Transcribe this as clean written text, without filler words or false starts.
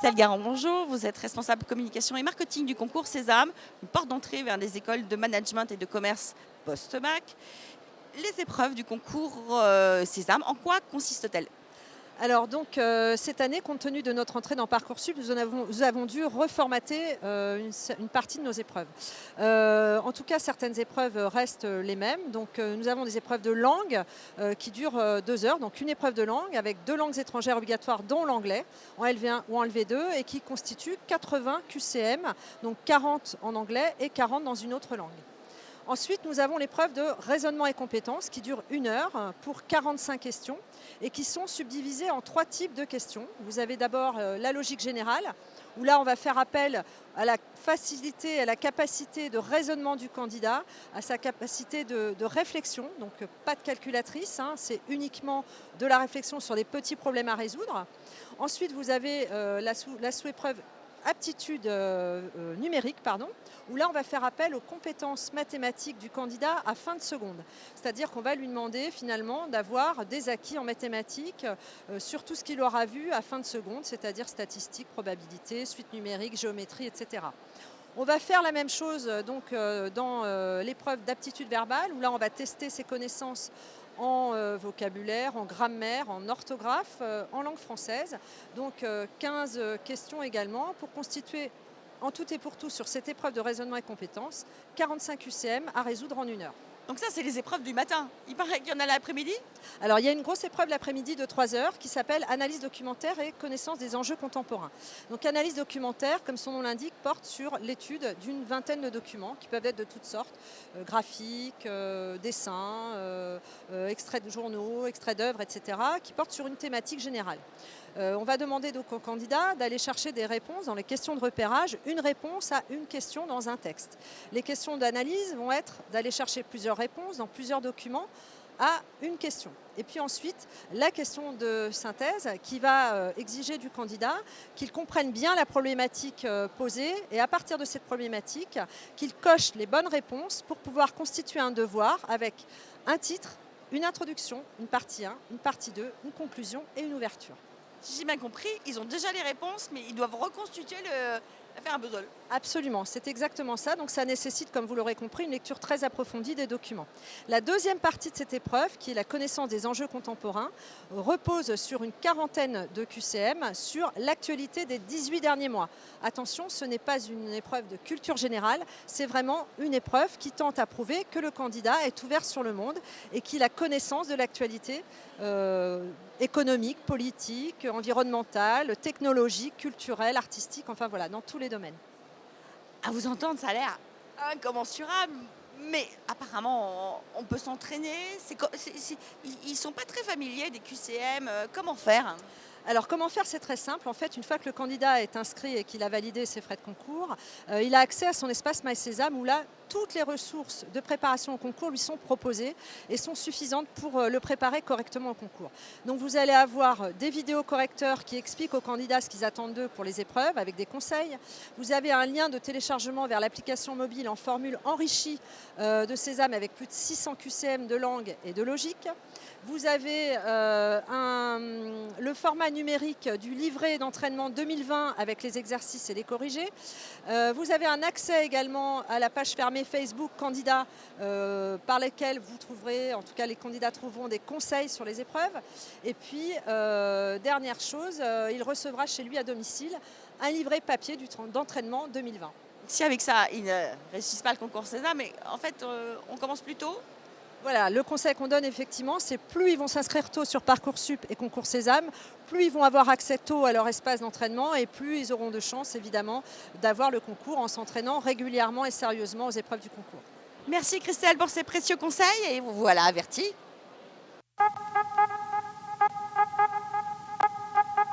Christelle Garand, bonjour. Vous êtes responsable communication et marketing du concours Sésame, une porte d'entrée vers les écoles de management et de commerce post-bac. Les épreuves du concours Sésame, en quoi consistent-elles? Alors donc cette année, compte tenu de notre entrée dans Parcoursup, nous avons dû reformater une partie de nos épreuves. En tout cas, certaines épreuves restent les mêmes. Donc nous avons des épreuves de langue qui durent 2 heures. Donc une épreuve de langue avec 2 langues étrangères obligatoires, dont l'anglais, en LV1 ou en LV2, et qui constitue 80 QCM, donc 40 en anglais et 40 dans une autre langue. Ensuite, nous avons l'épreuve de raisonnement et compétences qui dure 1 heure pour 45 questions et qui sont subdivisées en 3 types de questions. Vous avez d'abord la logique générale, où là on va faire appel à la facilité, à la capacité de raisonnement du candidat, à sa capacité de réflexion, donc pas de calculatrice, c'est uniquement de la réflexion sur des petits problèmes à résoudre. Ensuite, vous avez la sous-épreuve aptitude numérique, où là on va faire appel aux compétences mathématiques du candidat à fin de seconde. C'est-à-dire qu'on va lui demander finalement d'avoir des acquis en mathématiques sur tout ce qu'il aura vu à fin de seconde, c'est-à-dire statistiques, probabilité, suite numérique, géométrie, etc. On va faire la même chose donc, dans l'épreuve d'aptitude verbale, où là on va tester ses connaissances en vocabulaire, en grammaire, en orthographe, en langue française. Donc 15 questions également pour constituer en tout et pour tout sur cette épreuve de raisonnement et compétences, 45 UCM à résoudre en 1 heure. Donc ça, c'est les épreuves du matin. Il paraît qu'il y en a l'après-midi? Alors il y a une grosse épreuve l'après-midi de 3 heures qui s'appelle analyse documentaire et connaissance des enjeux contemporains. Donc analyse documentaire, comme son nom l'indique, porte sur l'étude d'une vingtaine de documents qui peuvent être de toutes sortes, graphiques, dessins, extraits de journaux, extraits d'œuvres, etc., qui portent sur une thématique générale. On va demander donc aux candidats d'aller chercher des réponses dans les questions de repérage, une réponse à une question dans un texte. Les questions d'analyse vont être d'aller chercher plusieurs réponses dans plusieurs documents à une question. Et puis ensuite, la question de synthèse qui va exiger du candidat qu'il comprenne bien la problématique posée et à partir de cette problématique, qu'il coche les bonnes réponses pour pouvoir constituer un devoir avec un titre, une introduction, une partie 1, une partie 2, une conclusion et une ouverture. Si j'ai bien compris, ils ont déjà les réponses, mais ils doivent reconstituer faire un puzzle. Absolument, c'est exactement ça. Donc ça nécessite, comme vous l'aurez compris, une lecture très approfondie des documents. La deuxième partie de cette épreuve, qui est la connaissance des enjeux contemporains, repose sur une quarantaine de QCM sur l'actualité des 18 derniers mois. Attention, ce n'est pas une épreuve de culture générale, c'est vraiment une épreuve qui tente à prouver que le candidat est ouvert sur le monde et qu'il a connaissance de l'actualité économique, politique, environnementale, technologique, culturelle, artistique, enfin voilà, dans tous les domaines. À vous entendre, ça a l'air incommensurable, mais apparemment, on peut s'entraîner. Ils ne sont pas très familiers des QCM. Comment faire? Alors comment faire? C'est très simple. En fait, une fois que le candidat est inscrit et qu'il a validé ses frais de concours, il a accès à son espace MySésame où là, toutes les ressources de préparation au concours lui sont proposées et sont suffisantes pour le préparer correctement au concours. Donc vous allez avoir des vidéos correcteurs qui expliquent aux candidats ce qu'ils attendent d'eux pour les épreuves avec des conseils. Vous avez un lien de téléchargement vers l'application mobile en formule enrichie de Sésame avec plus de 600 QCM de langue et de logique. Vous avez le format numérique du livret d'entraînement 2020 avec les exercices et les corrigés. Vous avez un accès également à la page fermée Facebook candidats par lesquels vous trouverez, en tout cas les candidats trouveront des conseils sur les épreuves. Et puis, dernière chose, il recevra chez lui à domicile un livret papier d'entraînement 2020. Si avec ça, ils ne réussissent pas le concours Sésame, mais en fait, on commence plus tôt. Voilà, le conseil qu'on donne effectivement, c'est plus ils vont s'inscrire tôt sur Parcoursup et concours Sésame, plus ils vont avoir accès tôt à leur espace d'entraînement et plus ils auront de chances évidemment d'avoir le concours en s'entraînant régulièrement et sérieusement aux épreuves du concours. Merci Christelle pour ces précieux conseils et vous voilà avertis.